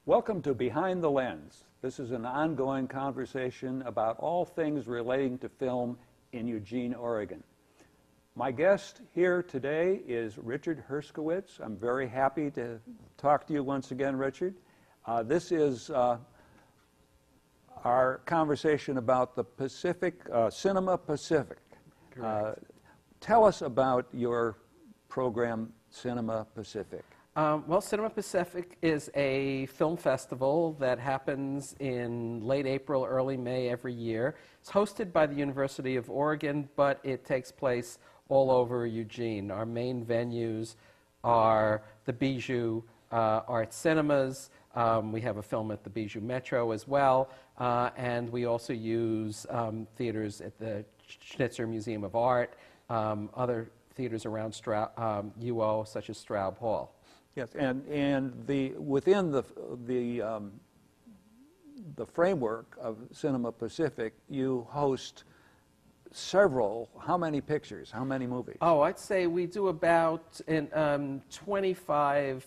Welcome to Behind the Lens. This is an ongoing conversation about all things relating to film in Eugene, Oregon. My guest here today is Richard Herskowitz. I'm very happy to talk to you once again, Richard. This is our conversation about the Pacific, Cinema Pacific. Tell us about your program, Cinema Pacific. Well, Cinema Pacific is a film festival that happens in late April, early May every year. It's hosted by the University of Oregon, but it takes place all over Eugene. Our main venues are the Bijou Art Cinemas. We have a film at the Bijou Metro as well, and we also use theaters at the Schnitzer Museum of Art, other theaters around UO, such as Straub Hall. Yes, and within the framework of Cinema Pacific, you host several. How many pictures? How many movies? Oh, I'd say we do about 25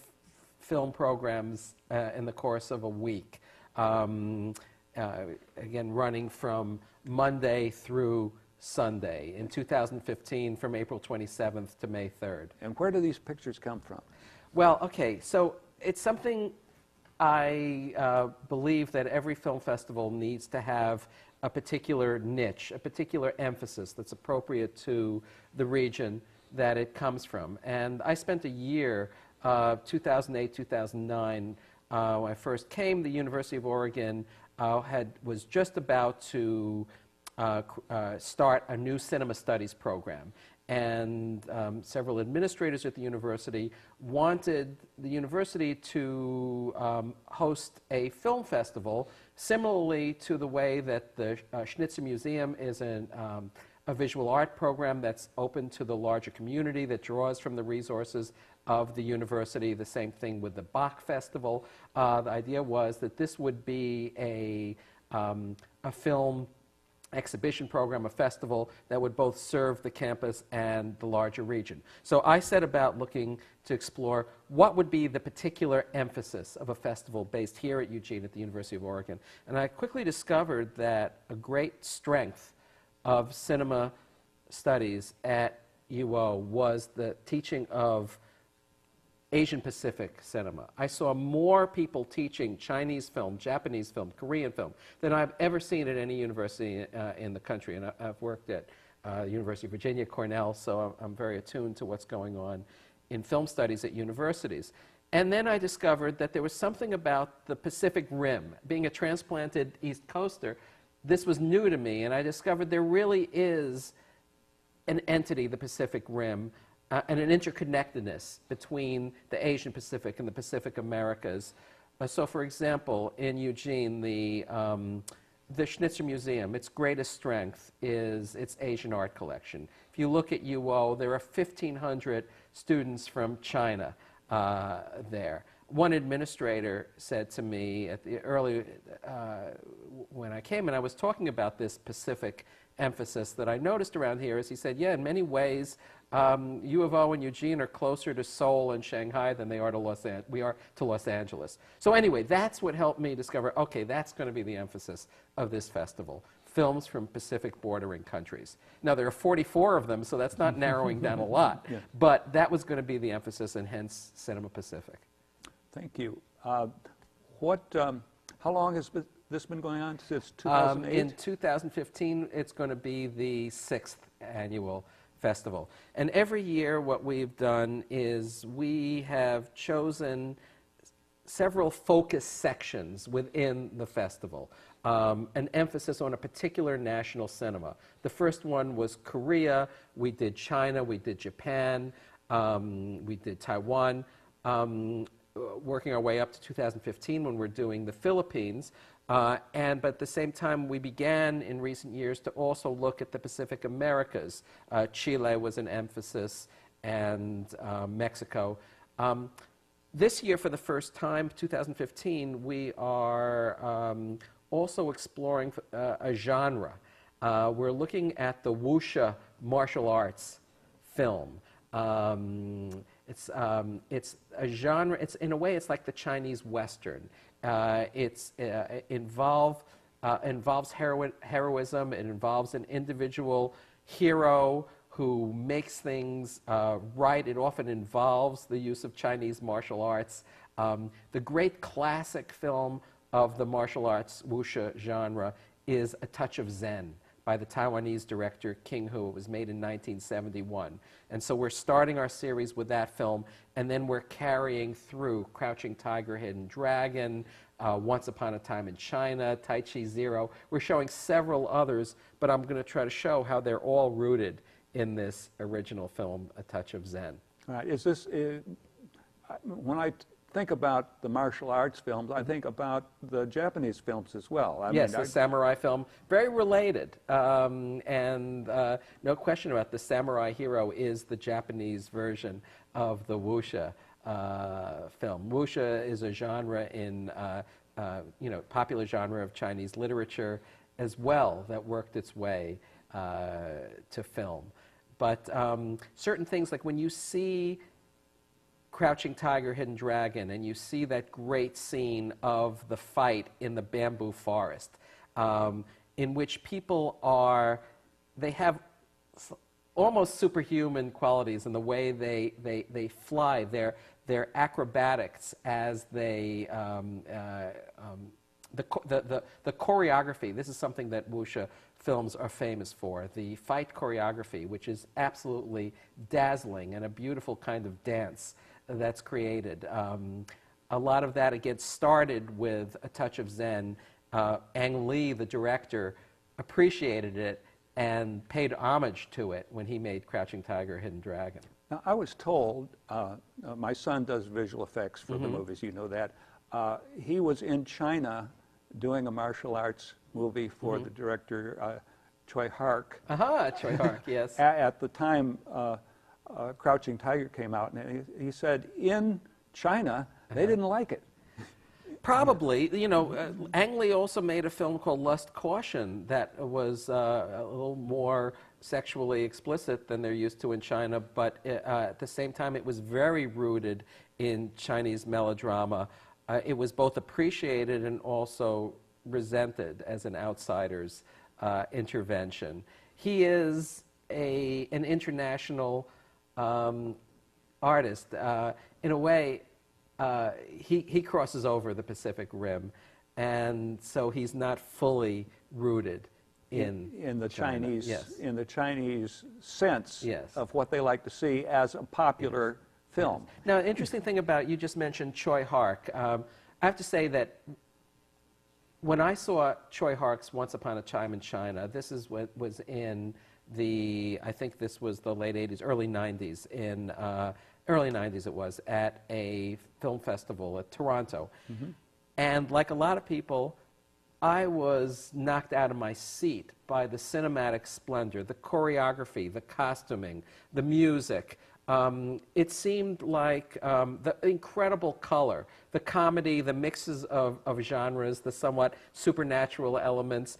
film programs in the course of a week. Again, running from Monday through Sunday. In 2015, from April 27th to May 3rd. And where do these pictures come from? Well, okay, so it's something I believe that every film festival needs to have a particular niche, a particular emphasis that's appropriate to the region that it comes from. And I spent a year, 2008, 2009, when I first came, the University of Oregon was just about to start a new cinema studies program. And several administrators at the university wanted the university to host a film festival similarly to the way that the Schnitzer Museum is a visual art program that's open to the larger community that draws from the resources of the university. The same thing with the Bach Festival. The idea was that this would be a film exhibition program, a festival that would both serve the campus and the larger region. So I set about looking to explore what would be the particular emphasis of a festival based here at Eugene at the University of Oregon. And I quickly discovered that a great strength of cinema studies at UO was the teaching of Asian Pacific cinema. I saw more people teaching Chinese film, Japanese film, Korean film than I've ever seen at any university in the country. And I've worked at University of Virginia, Cornell, so I'm very attuned to what's going on in film studies at universities. And then I discovered that there was something about the Pacific Rim. Being a transplanted East Coaster, this was new to me, and I discovered there really is an entity, the Pacific Rim, and an interconnectedness between the Asian Pacific and the Pacific Americas. So, for example, in Eugene, the Schnitzer Museum, its greatest strength is its Asian art collection. If you look at UO, there are 1,500 students from China there. One administrator said to me at the when I came, and I was talking about this Pacific emphasis that I noticed around here, is he said, yeah, in many ways, U of O and Eugene are closer to Seoul and Shanghai than they are to Los Angeles. So anyway, that's what helped me discover, okay, that's going to be the emphasis of this festival. Films from Pacific bordering countries. Now, there are 44 of them, so that's not narrowing down a lot. Yeah. But that was going to be the emphasis, and hence Cinema Pacific. Thank you. How long has this been going on? Since 2008? In 2015, it's going to be the 6th annual festival. And every year what we've done is we have chosen several focus sections within the festival, an emphasis on a particular national cinema. The first one was Korea, we did China, we did Japan, we did Taiwan, working our way up to 2015 when we're doing the Philippines. But at the same time, we began in recent years to also look at the Pacific Americas. Chile was an emphasis, and Mexico. This year, for the first time, 2015, we are also exploring a genre. We're looking at the wuxia martial arts film. It's a genre. It's in a way, it's like the Chinese Western. It involves heroism. It involves an individual hero who makes things right. It often involves the use of Chinese martial arts. The great classic film of the martial arts wuxia genre is A Touch of Zen by the Taiwanese director King Hu. It was made in 1971. And so we're starting our series with that film, and then we're carrying through Crouching Tiger, Hidden Dragon, Once Upon a Time in China, Tai Chi Zero. We're showing several others, but I'm going to try to show how they're all rooted in this original film, A Touch of Zen. All right. When I think about the martial arts films, I think about the Japanese films as well. Yes, the samurai film, very related. No question about it, the samurai hero is the Japanese version of the wuxia film. Wuxia is a genre in, popular genre of Chinese literature as well that worked its way to film. But certain things, like when you see Crouching Tiger, Hidden Dragon, and you see that great scene of the fight in the bamboo forest, in which people they have almost superhuman qualities in the way they fly, their acrobatics as they, the choreography. This is something that wuxia films are famous for, the fight choreography, which is absolutely dazzling and a beautiful kind of dance that's created. A lot of that, again, started with A Touch of Zen. Ang Lee, the director, appreciated it and paid homage to it when he made Crouching Tiger, Hidden Dragon. Now, I was told, my son does visual effects for the movies, you know that. He was in China doing a martial arts movie for the director, Choi Hark. Choi Hark, yes. At the time, Crouching Tiger came out, and he said in China they didn't like it. Probably, Ang Lee also made a film called Lust Caution that was a little more sexually explicit than they're used to in China, but at the same time it was very rooted in Chinese melodrama. It was both appreciated and also resented as an outsider's intervention. He is an international artist. In a way, he crosses over the Pacific Rim, and so he's not fully rooted in the China. Chinese, yes. In the Chinese sense yes. of what they like to see as a popular film. Yes. Now, an interesting thing about, you just mentioned Choi Hark. I have to say that when I saw Choi Hark's Once Upon a Time in China, this is what was in I think this was the late 80s, early 90s, early 90s it was, at a film festival at Toronto. And like a lot of people, I was knocked out of my seat by the cinematic splendor, the choreography, the costuming, the music. It seemed like the incredible color, the comedy, the mixes of genres, the somewhat supernatural elements.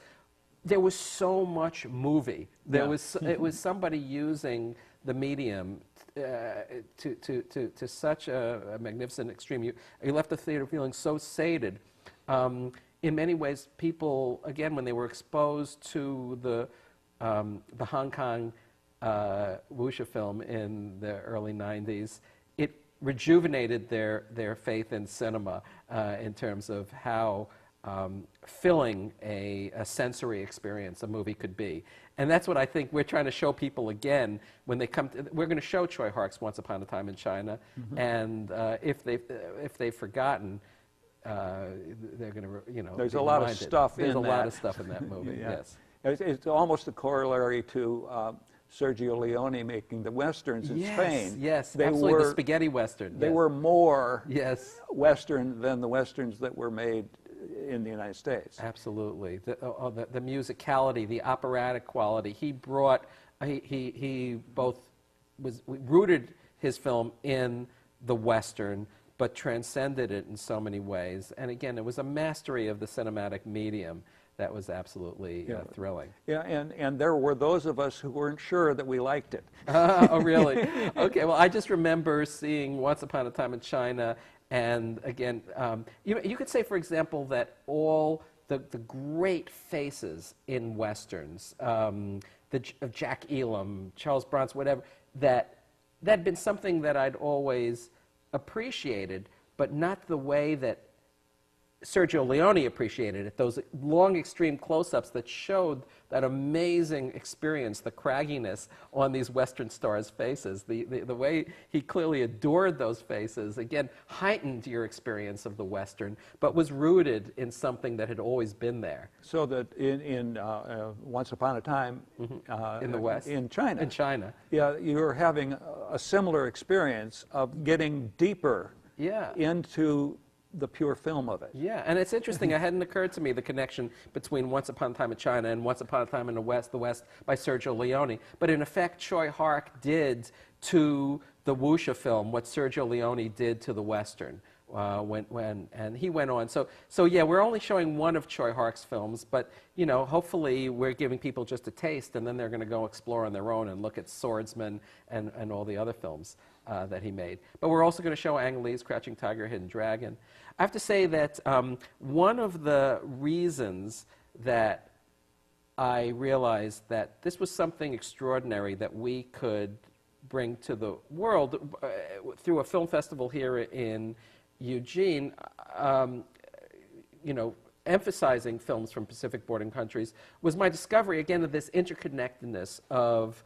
There was so much movie. It was somebody using the medium to such a magnificent extreme. You left the theater feeling so sated. In many ways, people, again, when they were exposed to the Hong Kong wuxia film in the early 90s, it rejuvenated their faith in cinema in terms of how filling a sensory experience a movie could be. And that's what I think we're trying to show people again when they come to, we're going to show Choi Hark's Once Upon a Time in China, and if they've forgotten, they're going to, there's a lot of stuff in that. There's a lot of stuff in that movie, yes. It's almost a corollary to Sergio Leone making the Westerns in Spain. Yes, absolutely, the spaghetti Western. They were more Western than the Westerns that were made in the United States. Absolutely. The musicality, the operatic quality. He brought, he both rooted his film in the Western, but transcended it in so many ways. And again, it was a mastery of the cinematic medium that was absolutely thrilling. Yeah, and there were those of us who weren't sure that we liked it. Oh, really? Okay, well, I just remember seeing Once Upon a Time in China, and again, you could say, for example, that all the great faces in Westerns, of Jack Elam, Charles Bronson, whatever, that had been something that I'd always appreciated, but not the way that Sergio Leone appreciated it, those long extreme close-ups that showed that amazing experience, the cragginess on these Western stars' faces. The way he clearly adored those faces, again, heightened your experience of the Western, but was rooted in something that had always been there. So that in Once Upon a Time in the West. In China. In China. Yeah, you're having a similar experience of getting deeper into the pure film of it. Yeah, and it's interesting. It hadn't occurred to me the connection between Once Upon a Time in China and Once Upon a Time in the West by Sergio Leone. But in effect, Choi Hark did to the wuxia film what Sergio Leone did to the Western. And he went on. So yeah, we're only showing one of Choi Hark's films, but hopefully we're giving people just a taste, and then they're going to go explore on their own and look at Swordsman and all the other films that he made. But we're also going to show Ang Lee's Crouching Tiger, Hidden Dragon. I have to say that one of the reasons that I realized that this was something extraordinary that we could bring to the world through a film festival here in Eugene, emphasizing films from Pacific bordering countries, was my discovery, again, of this interconnectedness of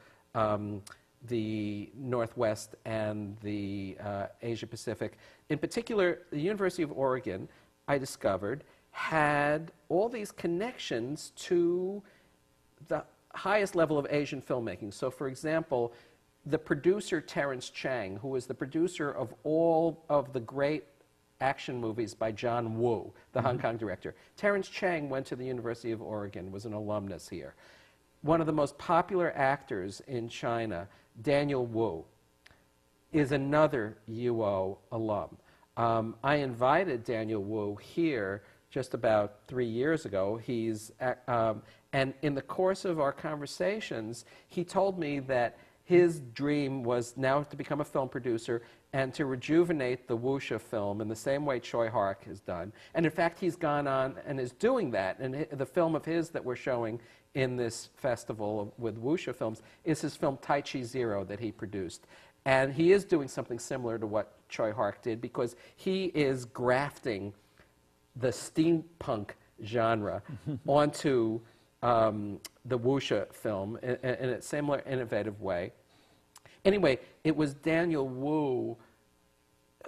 the Northwest and the Asia Pacific. In particular, the University of Oregon, I discovered, had all these connections to the highest level of Asian filmmaking. So, for example, the producer Terrence Chang, who was the producer of all of the great action movies by John Woo, the Hong Kong director. Terrence Chang went to the University of Oregon, was an alumnus here. One of the most popular actors in China, Daniel Wu, is another UO alum. I invited Daniel Wu here just about 3 years ago. And in the course of our conversations, he told me that his dream was now to become a film producer and to rejuvenate the wuxia film in the same way Choi Hark has done. And in fact, he's gone on and is doing that. And the film of his that we're showing in this festival with wuxia films is his film Tai Chi Zero that he produced. And he is doing something similar to what Choi Hark did, because he is grafting the steampunk genre onto the wuxia film in a similar innovative way. Anyway, it was Daniel Wu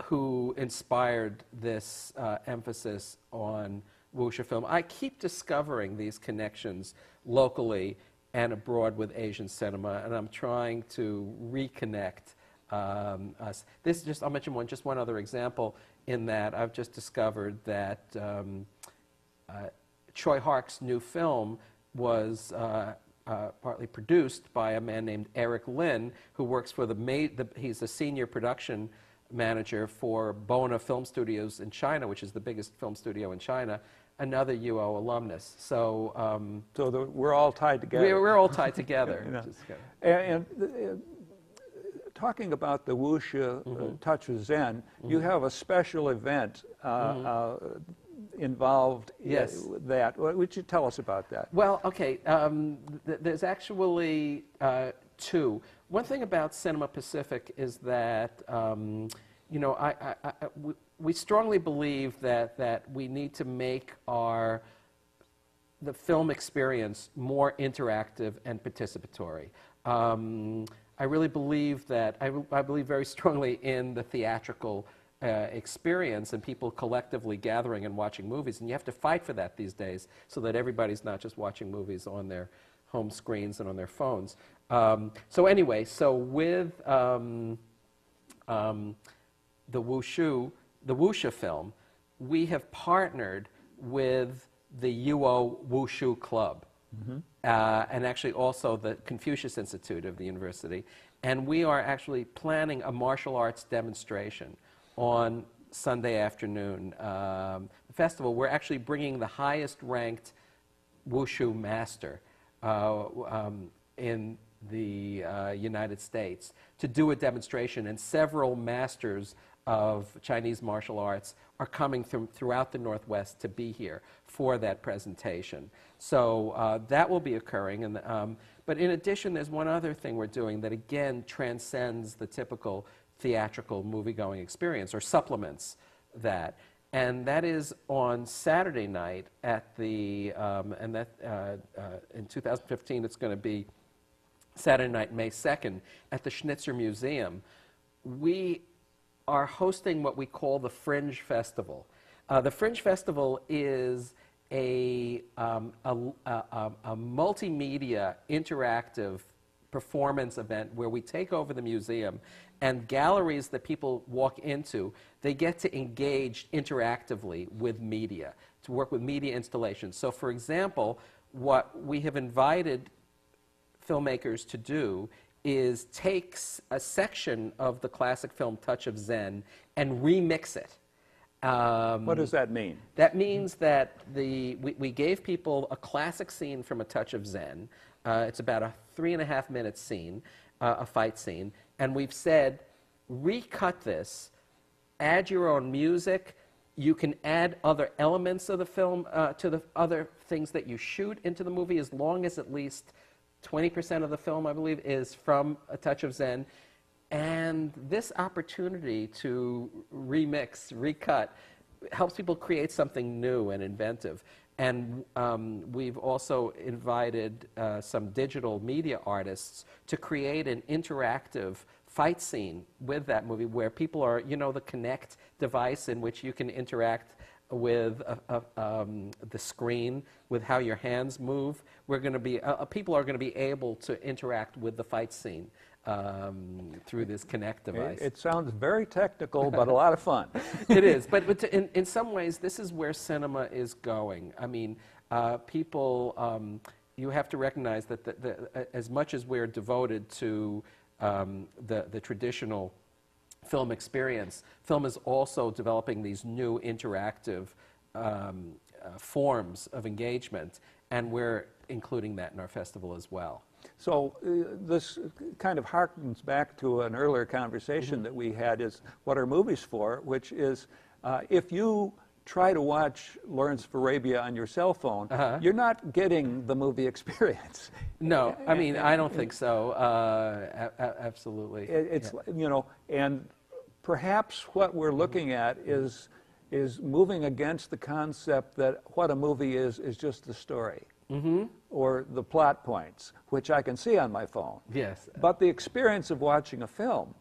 who inspired this emphasis on wuxia film. I keep discovering these connections locally and abroad with Asian cinema, and I'm trying to reconnect us. I'll mention one other example, in that I've just discovered that Choi Hark's new film was partly produced by a man named Eric Lin, who works for he's a senior production manager for Bona Film Studios in China, which is the biggest film studio in China, another UO alumnus. So, we're all tied together. We're all tied together. And talking about the wuxia Touch with Zen, you have a special event involved with that. What would you tell us about that? Well, okay, there's actually two. One thing about Cinema Pacific is that we strongly believe that we need to make the film experience more interactive and participatory. I really believe that, I believe very strongly in the theatrical experience and people collectively gathering and watching movies, and you have to fight for that these days so that everybody's not just watching movies on their home screens and on their phones. So with the wuxia film, we have partnered with the UO Wushu Club, and actually also the Confucius Institute of the university, and we are actually planning a martial arts demonstration on Sunday afternoon. The festival, we're actually bringing the highest ranked wushu master in the United States to do a demonstration, and several masters of Chinese martial arts are coming throughout the Northwest to be here for that presentation. So that will be occurring. And, but in addition, there's one other thing we're doing that, again, transcends the typical theatrical movie-going experience, or supplements that. And that is on Saturday night at the, in 2015, it's going to be Saturday night, May 2nd, at the Schnitzer Museum. We are hosting what we call the Fringe Festival. The Fringe Festival is a multimedia interactive performance event where we take over the museum, and galleries that people walk into, they get to engage interactively with media, to work with media installations. So for example, what we have invited filmmakers to do is take a section of the classic film Touch of Zen and remix it. What does that mean? That means that we gave people a classic scene from A Touch of Zen. It's about a 3.5-minute scene, a fight scene, and we've said, recut this, add your own music. You can add other elements of the film to the other things that you shoot into the movie, as long as at least 20% of the film, I believe, is from A Touch of Zen. And this opportunity to remix, recut, helps people create something new and inventive. And we've also invited some digital media artists to create an interactive fight scene with that movie, where people are, you know, the Kinect device in which you can interact with the screen, with how your hands move. We're going to be, people are going to be able to interact with the fight scene through this Kinect device. It sounds very technical, but a lot of fun. It is, but in some ways, this is where cinema is going. I mean, people, you have to recognize that as much as we're devoted to the traditional film experience, film is also developing these new interactive forms of engagement, and we're including that in our festival as well. So this kind of harkens back to an earlier conversation that we had, is what are movies for, which is if you try to watch Lawrence of Arabia on your cell phone, you're not getting the movie experience. No, I mean, I don't think so. Absolutely. It's, you know, and perhaps what we're looking at is moving against the concept that what a movie is just the story. Or the plot points, which I can see on my phone. Yes. But the experience of watching a film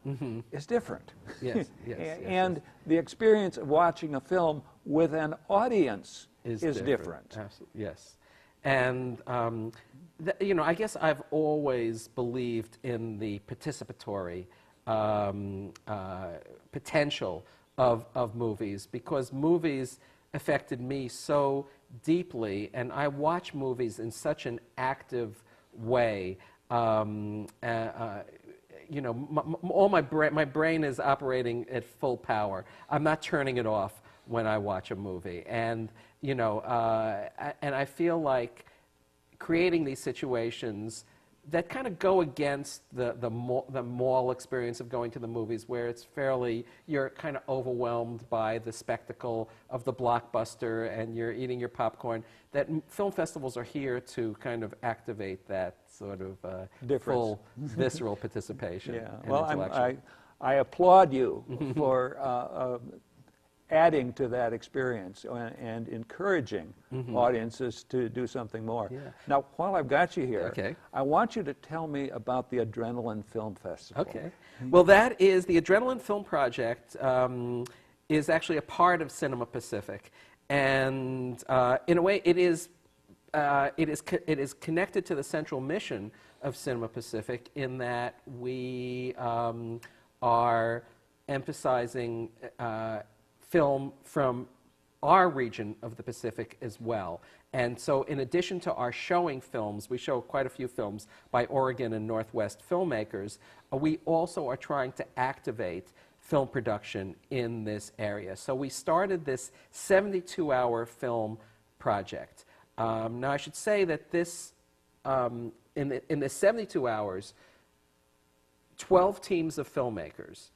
is different. Yes, yes. And the experience of watching a film with an audience is different. Absolutely. Yes. And, you know, I guess I've always believed in the participatory potential of movies, because movies affected me so deeply, and I watch movies in such an active way. You know, all my brain is operating at full power. I'm not turning it off when I watch a movie, and you know, and I feel like creating these situations that kind of go against the mall experience of going to the movies, where it's fairly, you're kind of overwhelmed by the spectacle of the blockbuster and you're eating your popcorn. That film festivals are here to kind of activate that sort of full visceral participation. Yeah. Well, I applaud you for adding to that experience and encouraging audiences to do something more. Yeah. Now, while I've got you here, I want you to tell me about the Adrenaline Film Festival. Okay. Well, that is, the Adrenaline Film Project is actually a part of Cinema Pacific. And in a way, it is connected to the central mission of Cinema Pacific, in that we are emphasizing film from our region of the Pacific as well. And so in addition to our showing films, we show quite a few films by Oregon and Northwest filmmakers, we also are trying to activate film production in this area. So we started this 72-hour film project Now, I should say that this, in the 72 hours, 12 teams of filmmakers,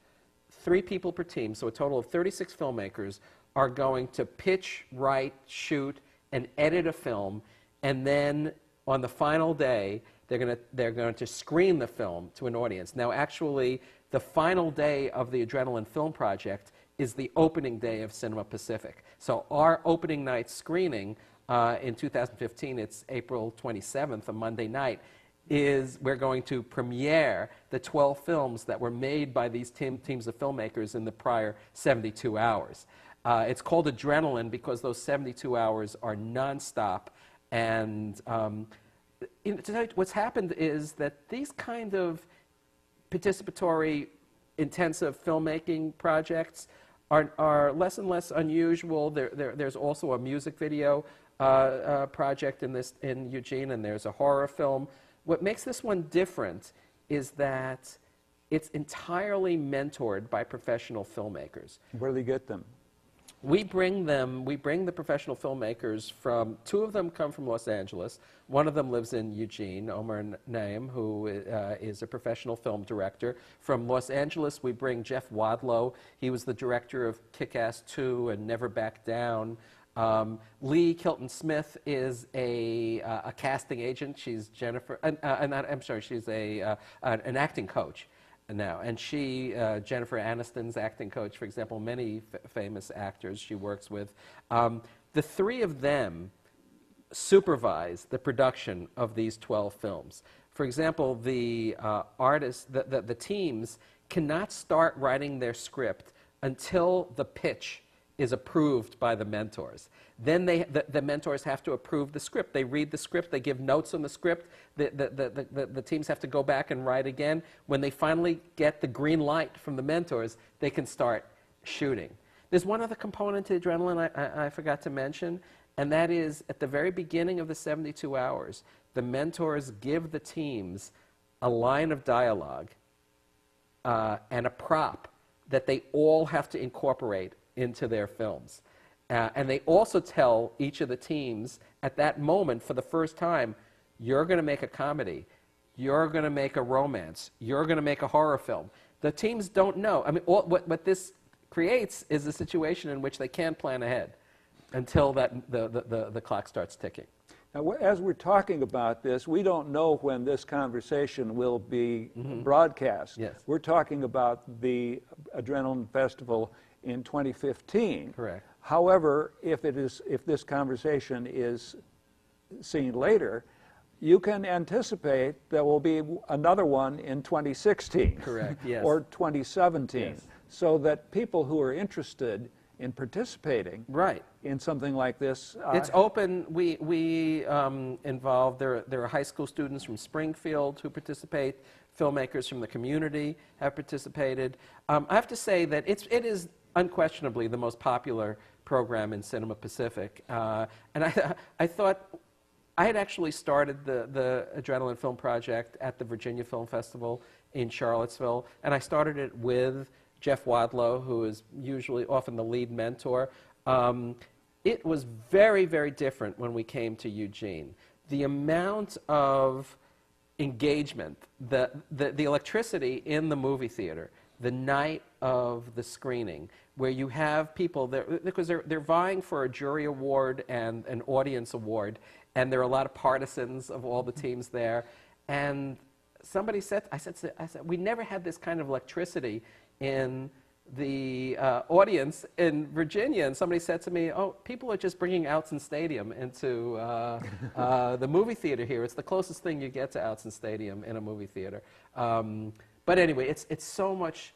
3 people per team, so a total of 36 filmmakers, are going to pitch, write, shoot, and edit a film, and then on the final day, they're going to screen the film to an audience. Now, actually, the final day of the Adrenaline Film Project is the opening day of Cinema Pacific. So our opening night screening in 2015, it's April 27th, a Monday night, is we're going to premiere the 12 films that were made by these teams of filmmakers in the prior 72 hours. It's called Adrenaline because those 72 hours are nonstop. And what's happened is that these kind of participatory, intensive filmmaking projects are less and less unusual. There's also a music video project in Eugene, and there's a horror film. What makes this one different is that it's entirely mentored by professional filmmakers. Where do they get them? We bring the professional filmmakers from, 2 of them come from Los Angeles. One of them lives in Eugene, Omar Naim, who is a professional film director. From Los Angeles, we bring Jeff Wadlow. He was the director of Kick-Ass 2 and Never Back Down. Lee Kilton Smith is a casting agent. She's Jennifer, I'm sorry, she's an acting coach now. And she, Jennifer Aniston's acting coach, for example, many famous actors she works with. The 3 of them supervise the production of these 12 films. For example, the artists, the teams cannot start writing their script until the pitch is approved by the mentors. Then the mentors have to approve the script. They read the script, they give notes on the script, the teams have to go back and write again. When they finally get the green light from the mentors, they can start shooting. There's one other component to Adrenaline I forgot to mention, and that is at the very beginning of the 72 hours, the mentors give the teams a line of dialogue and a prop that they all have to incorporate into their films. And they also tell each of the teams at that moment for the first time, you're going to make a comedy, you're going to make a romance, you're going to make a horror film. The teams don't know. I mean, what this creates is a situation in which they can't plan ahead until the clock starts ticking. Now, as we're talking about this, we don't know when this conversation will be broadcast. Yes. We're talking about the Adrenaline Festival in 2015. Correct. However, if this conversation is seen later, you can anticipate there will be another one in 2016. Correct, yes. Or 2017. Yes. So that people who are interested in participating right. in something like this. It's open. We involve, there are high school students from Springfield who participate. Filmmakers from the community have participated. I have to say that it is unquestionably the most popular program in Cinema Pacific. And I thought, I had actually started the Adrenaline Film Project at the Virginia Film Festival in Charlottesville, and I started it with Jeff Wadlow, who is often the lead mentor. It was very, very different when we came to Eugene. The amount of engagement, the electricity in the movie theater, the night of the screening, where you have people there, because they're vying for a jury award and an audience award, and there are a lot of partisans of all the teams there. And somebody said, I said, we never had this kind of electricity in the audience in Virginia. And somebody said to me, oh, people are just bringing Outson Stadium into the movie theater here. It's the closest thing you get to Outson Stadium in a movie theater. But anyway, it's so much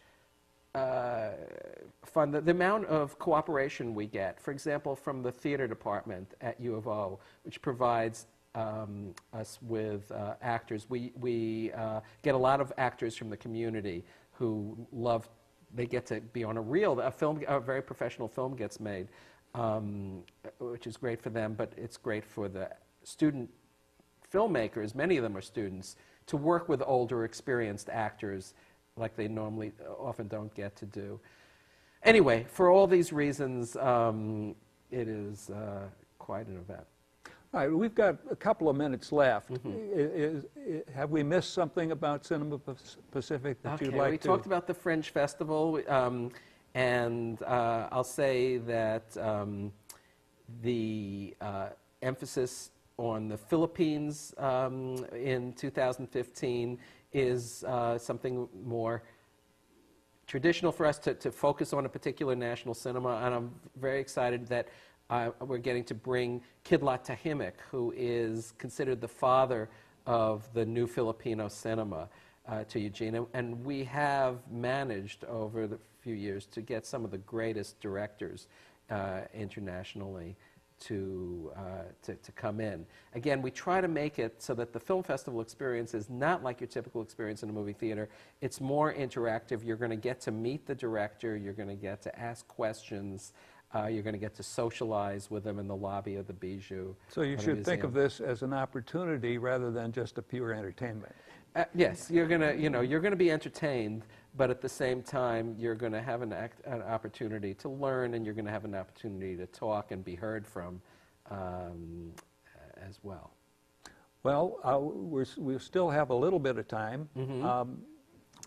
fun. The amount of cooperation we get, for example, from the theater department at U of O, which provides us with actors. We get a lot of actors from the community who love, they get to be on a reel. A very professional film gets made, which is great for them, but it's great for the student filmmakers, many of them are students, to work with older, experienced actors like they often don't get to do. Anyway, for all these reasons, it is quite an event. All right, we've got a couple of minutes left. Have we missed something about Cinema Pacific that you'd like we to? talked about the Fringe Festival, and I'll say that the emphasis on the Philippines in 2015 is something more traditional for us to focus on a particular national cinema, and I'm very excited that we're getting to bring Kidlat Tahimik, who is considered the father of the new Filipino cinema, to Eugene. And we have managed over the few years to get some of the greatest directors internationally to come in. Again, we try to make it so that the film festival experience is not like your typical experience in a movie theater. It's more interactive. You're going to get to meet the director. You're going to get to ask questions. You're going to get to socialize with them in the lobby of the Bijou. So you should think of this as an opportunity rather than just a pure entertainment. Yes, you're going to, you're going to be entertained, but at the same time, you're going to have an opportunity to learn, and you're going to have an opportunity to talk and be heard from as well. Well, we still have a little bit of time.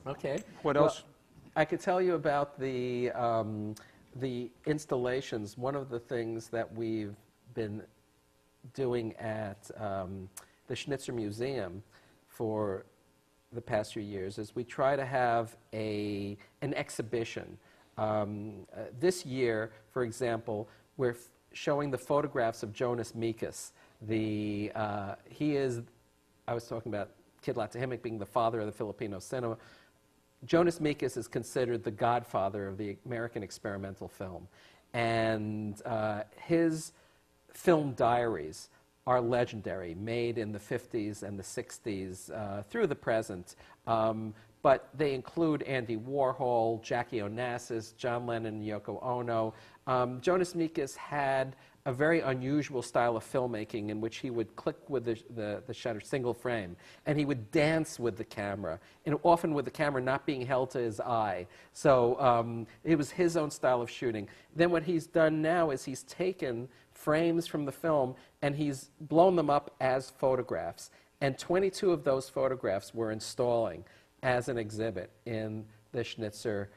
Okay. What else? I could tell you about the installations. One of the things that we've been doing at the Schnitzer Museum for the past few years is we try to have an exhibition. This year, for example, we're showing the photographs of Jonas Mekas. He is, I was talking about Kidlat Tahimik being the father of the Filipino cinema. Jonas Mekas is considered the godfather of the American experimental film. And his film diaries are legendary, made in the 50s and the 60s through the present. But they include Andy Warhol, Jackie Onassis, John Lennon, and Yoko Ono. Jonas Mekas had a very unusual style of filmmaking in which he would click with the shutter, single frame, and he would dance with the camera, and often with the camera not being held to his eye. So it was his own style of shooting. Then what he's done now is he's taken frames from the film and he's blown them up as photographs. And 22 of those photographs we're installing as an exhibit in the Schnitzer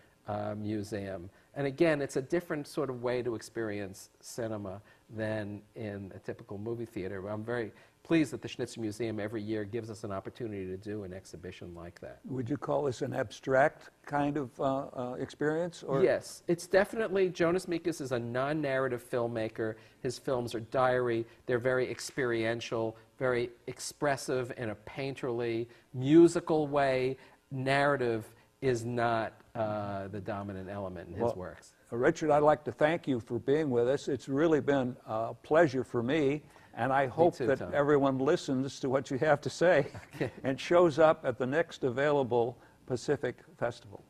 Museum. And again, it's a different sort of way to experience cinema than in a typical movie theater. I'm very pleased that the Schnitzer Museum every year gives us an opportunity to do an exhibition like that. Would you call this an abstract kind of experience? Or? Yes, it's definitely, Jonas Mekas is a non-narrative filmmaker. His films are diary. They're very experiential, very expressive in a painterly, musical way. Narrative is not the dominant element in his works. Richard, I'd like to thank you for being with us. It's really been a pleasure for me, and I hope that everyone listens to what you have to say and shows up at the next available Pacific Festival.